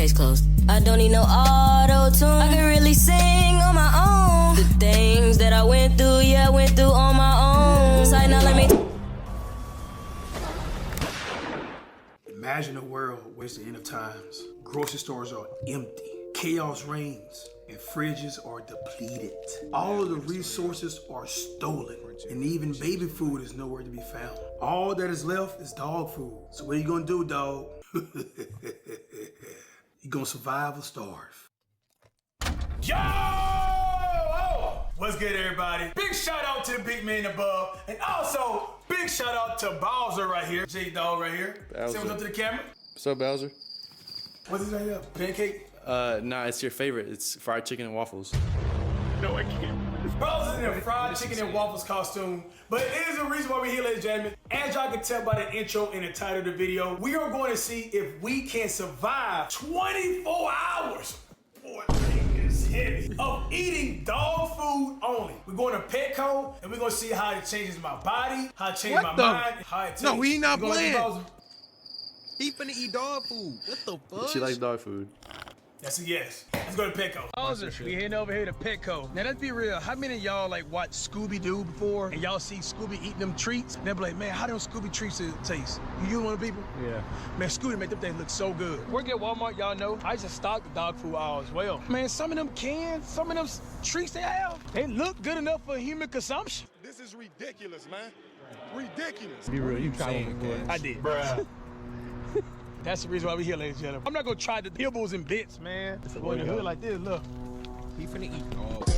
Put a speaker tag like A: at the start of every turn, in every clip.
A: case closed. I don't need no auto-tune. I can really sing on my own. The things that I went through, yeah, I went through on my own. So now let me...
B: Imagine a world where it's the end of times. Grocery stores are empty. Chaos reigns. And fridges are depleted. All of the resources are stolen. And even baby food is nowhere to be found. All that is left is dog food. So what are you gonna do, dog? You gonna survive or starve? Yo! Oh, what's good, everybody? Big shout out to the big man above. And also, big shout out to Bowser right here. J-Dog right here. Say what's up to the camera.
C: What's up, Bowser?
B: What's this right here? Pancake?
C: Nah, it's your favorite. It's fried chicken and waffles.
B: No, I can't. Bowser's in a fried chicken and waffles costume, but it is the reason why we're here, ladies and gentlemen. As y'all can tell by the intro and the title of the video, we are going to see if we can survive 24 hours. Boy, it's heavy. Of eating dog food only. We're going to Petco, and we're going to see how it changes my body, how it changes my mind, how it tastes.
D: No, we not playing.
B: Bowser?
D: He finna eat dog food. What the fuck?
C: She likes dog food.
B: That's a yes. Let's go to Petco.
E: Bowser, we heading over here to Petco. Now let's be real. How many of y'all like watch Scooby-Doo before and y'all see Scooby eating them treats? And they'll be like, man, how do Scooby treats taste? You one of the people?
C: Yeah.
E: Man, Scooby make them things look so good. Work at Walmart, y'all know. I just stock the dog food aisle as well. Man, some of them cans, some of them treats they have, they look good enough for human consumption.
D: This is ridiculous, man. Ridiculous.
C: Be real, you tried one before.
E: I did. Bruh. That's the reason why we here, ladies and gentlemen. I'm not gonna try the nibbles and bits, man. It's in the hood like this, look.
D: He finna eat dog.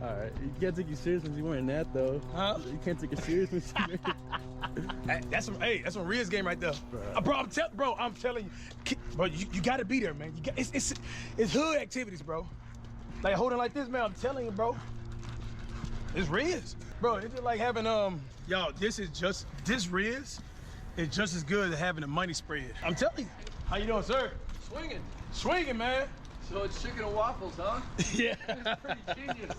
C: Alright, you can't take you serious when you're wearing that, though.
E: Huh?
C: You can't take it serious when you're wearing
E: That's some Riz game right there. Bro, I'm telling you. Bro, you gotta be there, man. It's hood activities, bro. Like holding like this, man, I'm telling you, bro. It's Riz. Bro, it's just like having, y'all, this Riz is just as good as having a money spread. I'm telling you. How you doing, sir?
F: Swinging.
E: Swinging, man.
F: So it's chicken and waffles, huh?
E: Yeah.
F: It's pretty genius.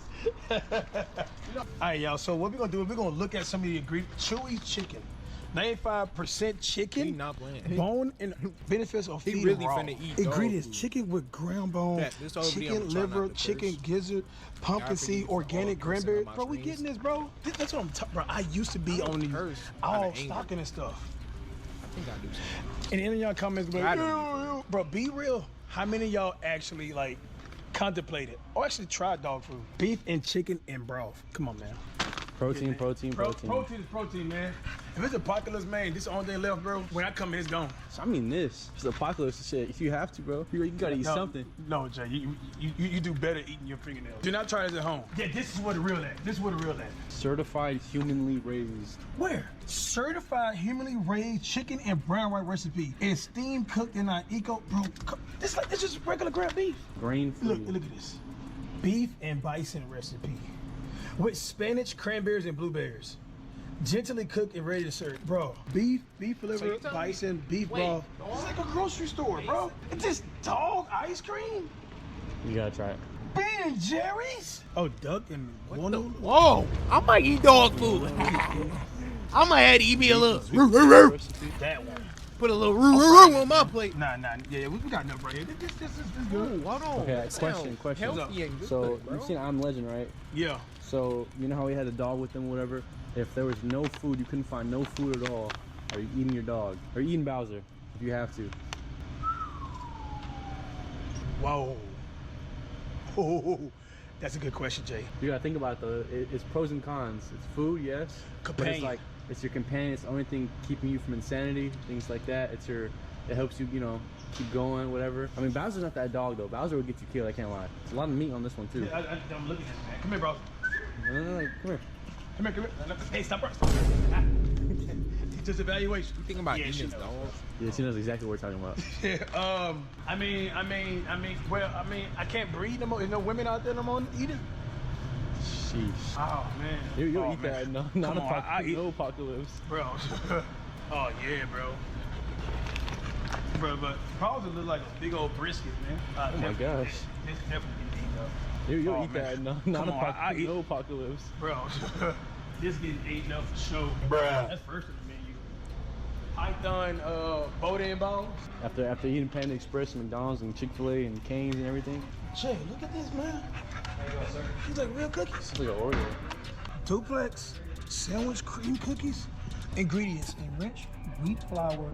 E: All right, y'all, so what we're gonna do is we're gonna look at some of the ingredients. Chewy chicken. 95% chicken.
D: He not playing.
E: Bone and benefits of feeding
D: really
E: raw.
D: finna eat dog
E: ingredients:
D: food.
E: chicken with ground bone,
D: Yeah, this all be- I'm
E: chicken
D: trying
E: liver,
D: not to
E: chicken
D: curse.
E: gizzard, pumpkin
D: Y'all
E: seed,
D: finna
E: organic
D: eat
E: cranberry.
D: all
E: Bro, we
D: screens.
E: getting this, bro. That's what I'm talking, bro. I used to be
D: I don't
E: on these
D: curse.
E: all
D: Kinda angry.
E: stocking and stuff.
D: I think I do something.
E: And any of y'all comments, be
D: I
E: like,
D: don't
E: "Ew." Bro, be real. How many of y'all actually like contemplated or actually tried dog food? Beef and chicken and broth. Come on, man.
C: Protein.
E: Protein is protein, man. If it's apocalypse, man, this is the only thing left, bro. When I come in, it's gone.
C: I mean, this. It's apocalypse shit. If you have to, bro, you gotta eat something.
E: No, Jay, you do better eating your fingernails. Do not try this at home. Yeah, this is where the real at. This is where the real at.
C: Certified humanly raised.
E: Where? Certified humanly raised chicken and brown white recipe. It's steam cooked in our eco, bro. This is just regular ground beef.
C: Grain free.
E: Look at this. Beef and bison recipe. With spinach, cranberries, and blueberries. Gently cooked and ready to serve. Bro, beef liver, bison, beef broth. It's like a grocery store, bro. It's just dog ice cream.
C: You gotta try it.
E: Ben Jerry's? Oh, duck and walnut.
D: Whoa! I might eat dog food. I might have to eat me a little.
E: That one.
D: Put a little roo on my plate.
E: Nah. Yeah, we got enough right here. This is good.
D: Ooh, hold on.
C: Okay,
D: That sounds
C: question.
D: healthy and good,
C: So,
D: bro.
C: you've seen I'm Legend, right?
E: Yeah.
C: So, you know how we had a dog with him, whatever? If there was no food, you couldn't find no food at all, are you eating your dog? Or eating Bowser, if you have to?
E: Whoa. Oh, that's a good question, Jay.
C: You gotta think about it though. It's pros and cons. It's food, yes. But it's
E: Companion.
C: like, it's your companion. It's the only thing keeping you from insanity, things like that. It helps you, keep going, whatever. I mean, Bowser's not that dog though. Bowser would get you killed, I can't lie. There's a lot of meat on this one too.
E: Yeah, I'm looking at it, man. Come here, bro.
C: No, come here.
E: Come here. Hey, stop. It's just evaluation.
D: You think about
E: Yeah,
D: eating
E: she
D: this
E: knows.
D: dog?
C: Yeah, she knows exactly what we're talking about.
E: Yeah, I can't breed no more. There's no women out there no more eating.
C: Sheesh.
E: Oh, man.
C: You'll
E: Oh,
C: eat
E: man.
C: that. Not
E: Come on, I eat-
C: no apocalypse.
E: Bro. Oh, yeah, bro. Bro, but probably look like a big old brisket, man.
C: Oh my gosh.
E: This definitely can eat, though.
C: You'll
E: Oh,
C: eat
E: man.
C: that.
E: Come on, I eat-
C: No apocalypse.
E: Bro.
B: This getting eaten up for sure.
E: Bruh.
B: That's first in the menu. Python, boudin balls.
C: After eating Panda Express, McDonald's, and Chick-fil-A, and Cane's and everything,
B: Jay, look at this, man. These like real cookies.
C: it's like an Oreo.
B: Duplex sandwich cream cookies. Ingredients: enriched wheat flour,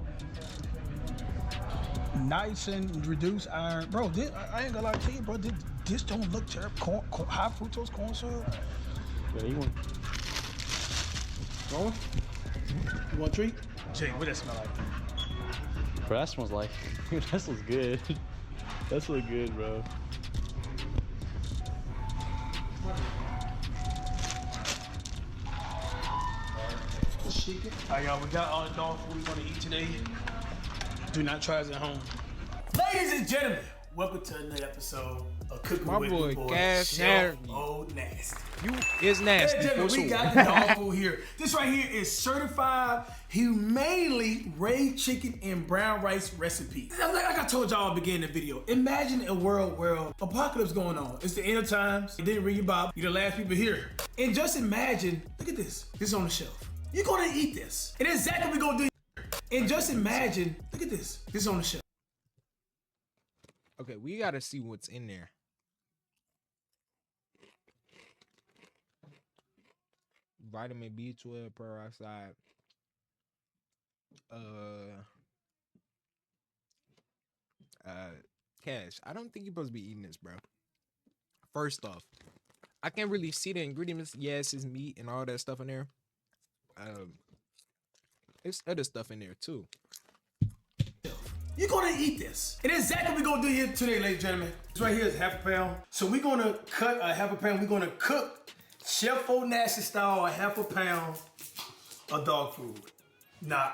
B: nice and reduced iron. Bro, this, I ain't gonna lie to you, bro. This don't look terrible. High fructose corn syrup.
C: Yeah, you want? One?
B: You want a treat? Jay, what that smell like?
C: Bro, that smells like. That smells good. That smells good, bro.
B: All right, y'all, we got all the dog food we want to eat today. Do not try this at home. Ladies and gentlemen, welcome to another episode of Cooking
D: My
B: with
D: boy,
B: the Boy,
D: Gas
B: Chef
D: Nasty.
B: Old Nasty.
D: You is nasty.
B: Ladies and gentlemen,
D: for
B: we
D: sure.
B: got the dog food here. This right here is certified, humanely raised chicken and brown rice recipe. Like I told y'all at the beginning of the video, imagine a world where apocalypse going on. It's the end of times. It didn't ring your bob. You're the last people here. And just imagine, look at this. This is on the shelf. You're gonna eat this. And that's exactly what we're gonna do. And just imagine, look at this. This is on the shelf.
D: Okay, we gotta see what's in there. Vitamin B12 peroxide. Cash. I don't think you're supposed to be eating this, bro. First off, I can't really see the ingredients. Yes, it's meat and all that stuff in there. There's other stuff in there too.
B: You're gonna eat this. And that's exactly what we're gonna do here today, ladies and gentlemen. This right here is half a pound. So we're gonna cut a half a pound. We're gonna cook Chef Old Nasty style a half a pound of dog food. Nah.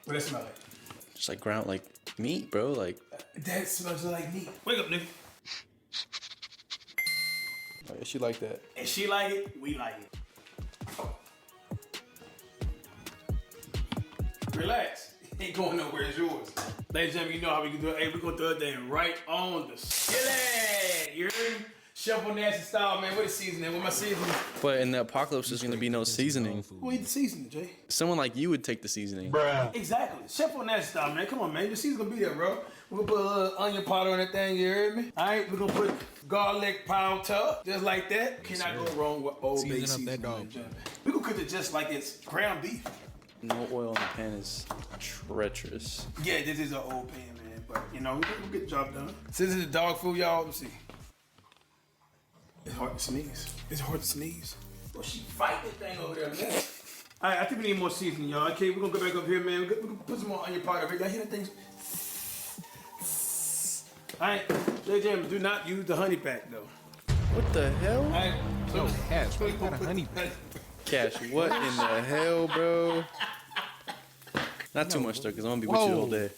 B: What that smell like?
G: Just like ground, like meat, bro. Like,
B: That smells like meat. Wake up, nigga.
G: oh, she like that.
B: And she like it, we like it. Relax. Ain't going nowhere, it's yours. Ladies and gentlemen, you know how we can do it. Hey, we're gonna throw that thing right on the skillet. You heard me? Chef Old Nasty style, man. What is seasoning? What my seasoning?
G: But in the apocalypse, there's gonna be no seasoning.
B: Who eat the seasoning, Jay?
G: Someone like you would take the seasoning.
B: Exactly. Chef Old Nasty style, man. Come on, man. The season's gonna be there, bro. We're gonna put a little onion powder on that thing, you heard me? Alright, we're gonna put garlic powder, just like that. Cannot go wrong with Old Bay
D: Season up
B: seasoning.
D: that dog.
B: ladies and gentlemen. We're gonna cook it just like it's ground beef.
G: No oil in the pan is treacherous.
B: Yeah, this is an old pan, man. But, you know, we'll get the job done. Since it's the dog food, y'all, let me see. It's hard to sneeze. It's hard to sneeze. Well, she fight this thing over there, man. All right, I think we need more seasoning, y'all. Okay, we're gonna go back up here, man. We're gonna put some more onion powder over here. Y'all hear that thing? All right, JJ, do not use the honey pack, though.
G: What the hell?
B: All right, so
D: Cash, why you got a honey pack?
G: Cash, what in the hell, bro? Not too much though, cause I'm gonna be with you all day.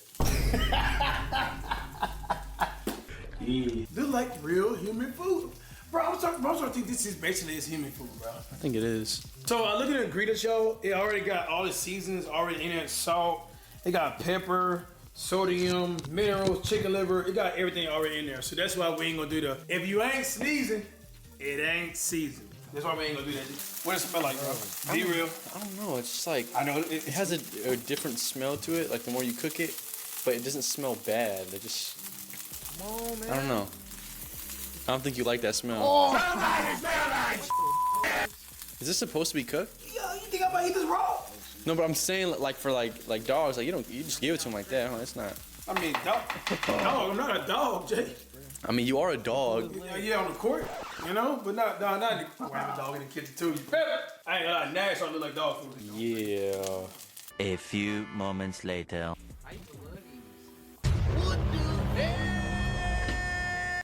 B: Yeah. This is like real human food. Bro, I'm starting to think this is basically is human food, bro.
G: I think it is.
B: So I look at the ingredients, y'all. It already got all the seasonings already in it. Salt. It got pepper, sodium, minerals, chicken liver. It got everything already in there. So that's why we ain't gonna do the. If you ain't sneezing, it ain't seasoned. That's why we ain't gonna do that. What does it smell like, bro? Be real.
G: I don't know. It's just like
B: I know
G: it has a different smell to it. Like the more you cook it, but it doesn't smell bad. It just.
D: Come on, man.
G: I don't know. I don't think you like that smell. Is this supposed to be cooked?
B: Yo, you think I'm gonna eat this raw?
G: No, but I'm saying like for like dogs, like you just give it to them like that. Huh? It's not.
B: I mean, dog. No, I'm not a dog, Jay.
G: I mean, you are a dog.
B: Yeah, on the court, you know, but not in the. I have a dog in the kitchen too. You feel me? I ain't gonna lie, now it's starting to look like dog food.
G: Yeah.
H: A few moments later.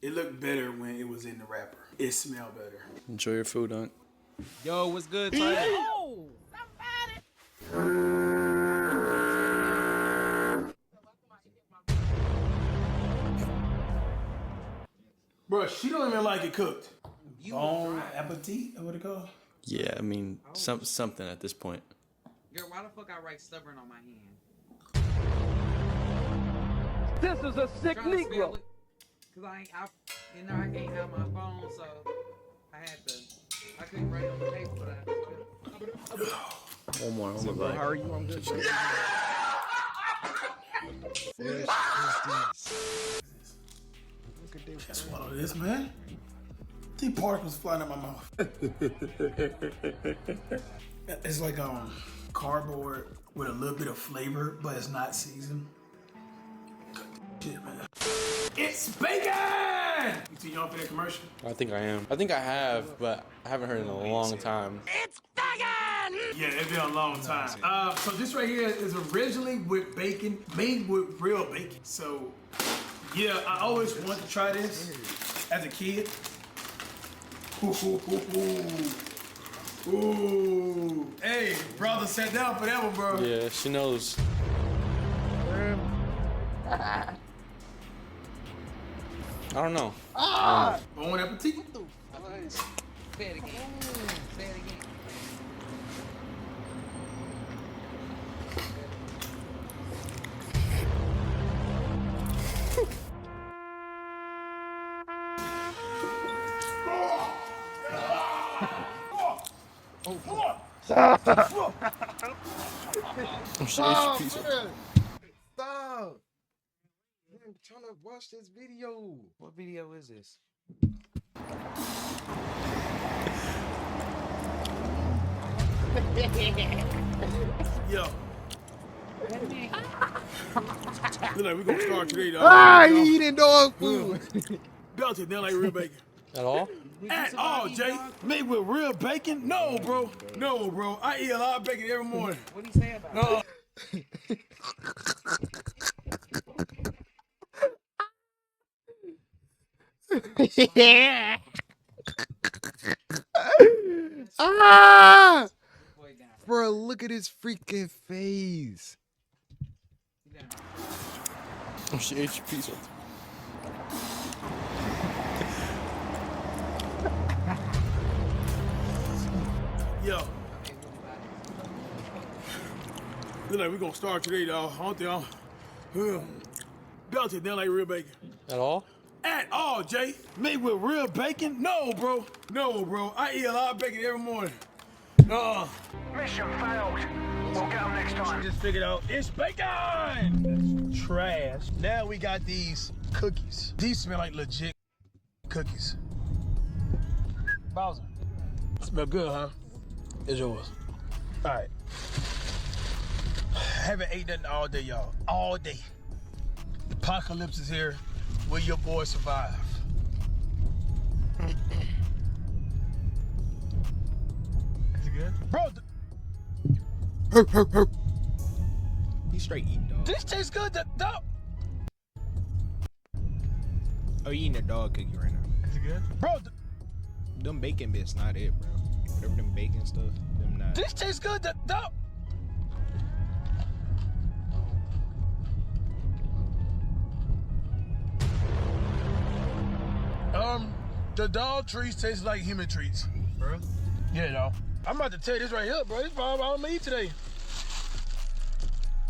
B: It looked better when it was in the wrapper. It smelled better.
G: Enjoy your food, Hunt.
D: Yo, what's good, Tyler?
B: Bro, she don't even like it cooked. Bon appetit, what it called?
G: Yeah, I mean, something at this point.
I: Girl, why the fuck I write stubborn on my hand?
D: This is a sick Negro.
I: Cause I can't have my phone, so I had to I couldn't write on the paper, but I
C: One more
D: Bro,
C: bite.
D: how are you? I'm good. Look at this.
B: That's what it is, man. The particles flying out my mouth. It's like cardboard with a little bit of flavor, but it's not seasoned. Shit, man. It's bacon! You too young for that commercial?
G: I think I am. I think I have, but I haven't heard it in a long time.
B: Yeah, it's been a long time. So this right here is originally with bacon, made with real bacon. So, yeah, I always wanted to try this as a kid. Ooh. Hey, brother sat down for that one, bro.
G: Yeah, she knows. I don't know.
B: Bon appetit.
I: say it again. Say it again.
D: Stop! I'm trying to watch this video. What video is this?
B: Yo. Look like we gonna start today, dog.
D: He eating dog food.
B: Belted down like real bacon.
G: At all?
B: At all, Jay. Made with real bacon? No, bro. No, bro. I eat a lot of bacon every morning.
I: What do you say about it?
D: Yeah. Ah! Bro, look at his freaking face.
G: Oh, she ate your pizza.
B: Yo. Look like we gonna start today, dog. I don't think Belted down like real bacon.
G: At all?
B: At all, Jay. Made with real bacon? No, bro. No, bro. I eat a lot of bacon every morning.
E: Mission failed. We'll get them next time. Just figured out it's bacon. That's trash. Now we got these cookies. These smell like legit cookies. Bowser. Smell good, huh? It's yours. All right. Haven't ate nothing all day, y'all. All day. Apocalypse is here. Will your boy survive? Is it good? Bro,
D: He's straight eating dog.
E: this tastes good. Dog.
D: Oh, you eating a dog cookie right now.
E: Is it good? Bro,
D: Them bacon bits not it, bro. Whatever them bacon stuff, them not.
E: this tastes good. Dog. The dog treats taste like human treats, bro. Yeah, no. I'm about to tell you this right here, bro. This is all I'm gonna eat today.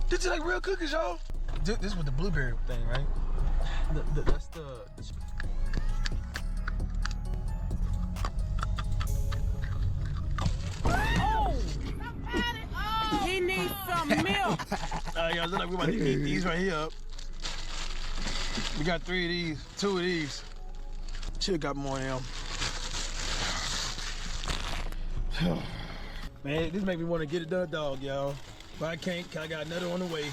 E: This is like real cookies, y'all. This was the blueberry thing, right? That's the
I: He needs some milk.
E: y'all look like we about to eat these right here up. We got 3 of these, 2 of these. Should've got more of them. Man, this make me want to get it done, dog, y'all. But I can't, 'cause I got another on the way.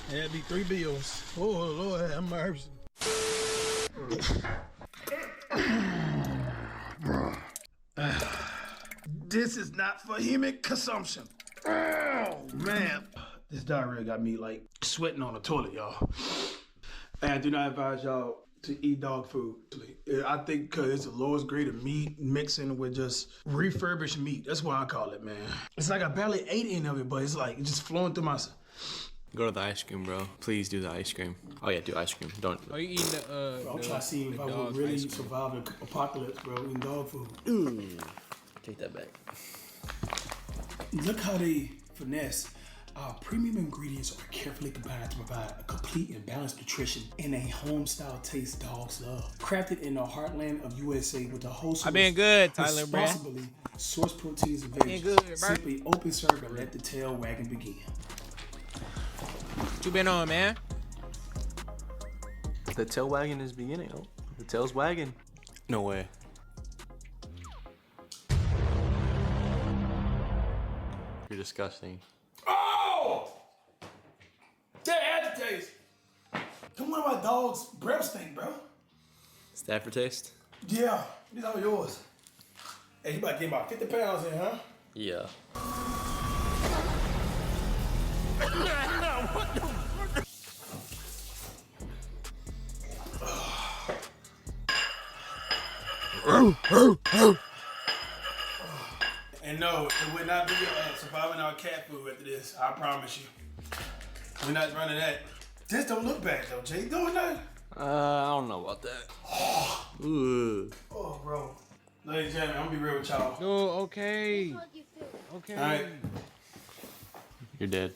E: And that'd be 3 bills. Oh, Lord, have mercy. This is not for human consumption. Oh, man. This diarrhea got me, like, sweating on the toilet, y'all. And I do not advise y'all to eat dog food. I think because it's the lowest grade of meat mixing with just refurbished meat. That's what I call it, man. It's like I barely ate any of it, but it's like it's just flowing through my...
G: Go to the ice cream, bro. Please do the ice cream. Oh yeah, do ice cream. Don't.
D: Are you eating the
B: I'm trying to see if I would really survive the apocalypse, bro, eating dog food.
G: Take that back.
B: Look how they finesse. Our premium ingredients are carefully combined to provide a complete and balanced nutrition and a home-style taste dogs love. Crafted in the heartland of USA with a wholesome,
D: I been good, Tyler, bruh.
B: responsibly sourced proteins and veggies.
D: Been good, bruh.
B: Simply open serve and let the tail wagging begin.
D: What you been on, man?
G: The tail wagging is beginning. Oh, the tail's wagging. No way. You're disgusting.
B: Oh! That had to taste. Come on, my dog's breath stink, bro.
G: Stafford taste?
B: Yeah, these are yours. Hey, you about to get about 50 pounds in, huh?
G: Yeah.
B: And no, it would not be surviving our cat food after this. I promise you. We're not running that. This don't look bad though, Jay. Don't it?
G: I don't know about that. Ooh.
B: Oh, bro. Ladies and gentlemen, I'm gonna be real with y'all.
D: No, okay. Okay.
B: All right.
G: You're dead.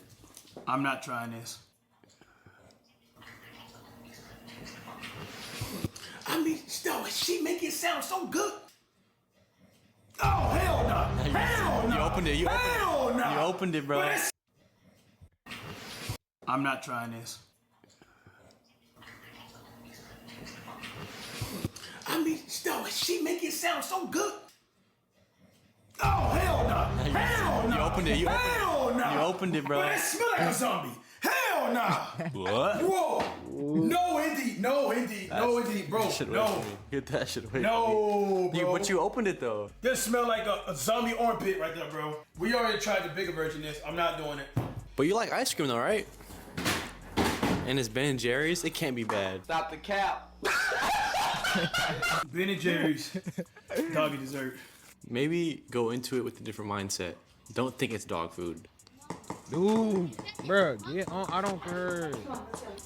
B: I'm not trying this. I mean, no, she make it sound so good. Oh, hell no. Hell no.
G: You opened it. You opened it.
B: Hell no.
G: You opened it, bro.
B: I'm not trying this. I mean, no, she make it sound so good. Oh, hell no. Hell no.
G: You opened it. You opened it.
B: Hell no.
G: You opened it, bro.
B: But that smell like a zombie. Hell no.
G: What?
B: Whoa. No, indeed. No, indeed. No, indeed, bro. No.
G: Get that shit away.
B: No, bro.
G: But you opened it, though.
B: This smell like a zombie armpit right there, bro. We already tried the bigger version of this. I'm not doing it.
G: But you like ice cream, though, right? And it's Ben & Jerry's. It can't be bad.
F: Stop the cap.
B: Ben & Jerry's doggy dessert.
G: Maybe go into it with a different mindset. Don't think it's dog food.
D: Dude, bro, get on. I don't care.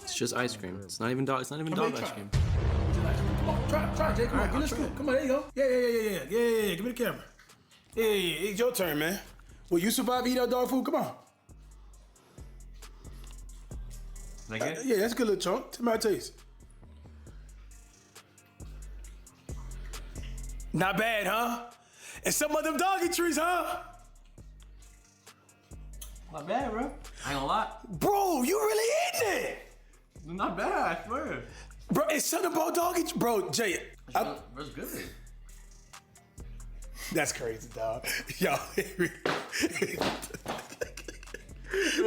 G: It's just ice cream. It's not even dog. It's not even dog ice cream.
B: Come on, try, Jay. Come on, get this scoop. Come on, there you go. Yeah. Give me the camera. Yeah. It's your turn, man. Will you survive eating that dog food? Come on.
G: Like it?
B: Yeah, that's a good little chunk. Tell me how it tastes. Not bad, huh? And some of them doggy trees, huh?
G: Not bad, bro. I ain't gonna lie.
B: Bro, you really eating it?
G: Not bad, I swear.
B: Bro, it's something about doggy. Bro, Jay.
G: It's good.
B: That's crazy, dog. Yo, this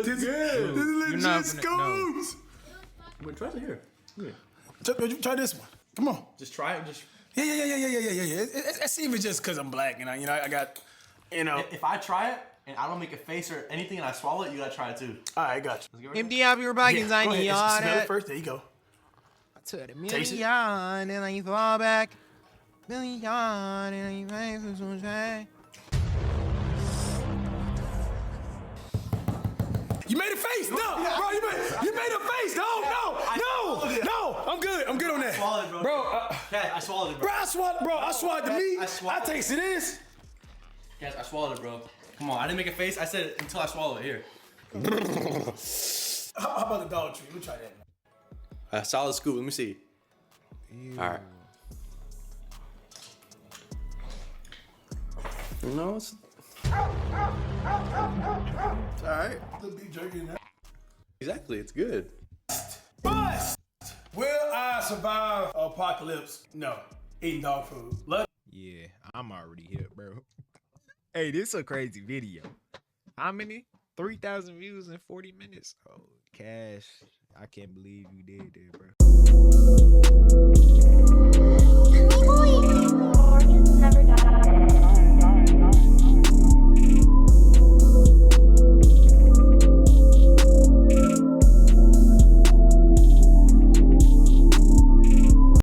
B: is legit
D: not gonna-
B: scoops.
G: Wait, try it here.
B: Try this one. Come on.
G: Just try it. Just.
B: Yeah. It's even just because I'm black and I got,
G: If I try it and I don't make a face or anything and I swallow it, you gotta try it too.
B: All right, got you.
D: Empty out your baggins, I
B: Go
D: need
B: ahead, smell it
D: all
B: first. There you go.
D: to the
B: Taste it.
D: million, and I fall back. Million, and I face
B: You made a face. No, bro, you made a face. No. I'm good on that.
G: swallowed it, bro. Guys, I swallowed it, bro.
B: I swallowed the meat.
G: I swallowed
B: I tasted this.
G: Guys, I swallowed it, bro. Come on, I didn't make a face. I said it until I swallowed it. Here.
B: How about the Dollar Tree? Let me try that.
G: A solid scoop. Let me see. All right. No, it's
B: All right. The beef jerky in there.
G: exactly. It's good.
B: Bust. Will I survive apocalypse? No. Eating dog food.
D: Yeah, I'm already here, bro. Hey, this is a crazy video. How many? 3,000 views in 40 minutes. Oh, Cash, I can't believe you did that, bro.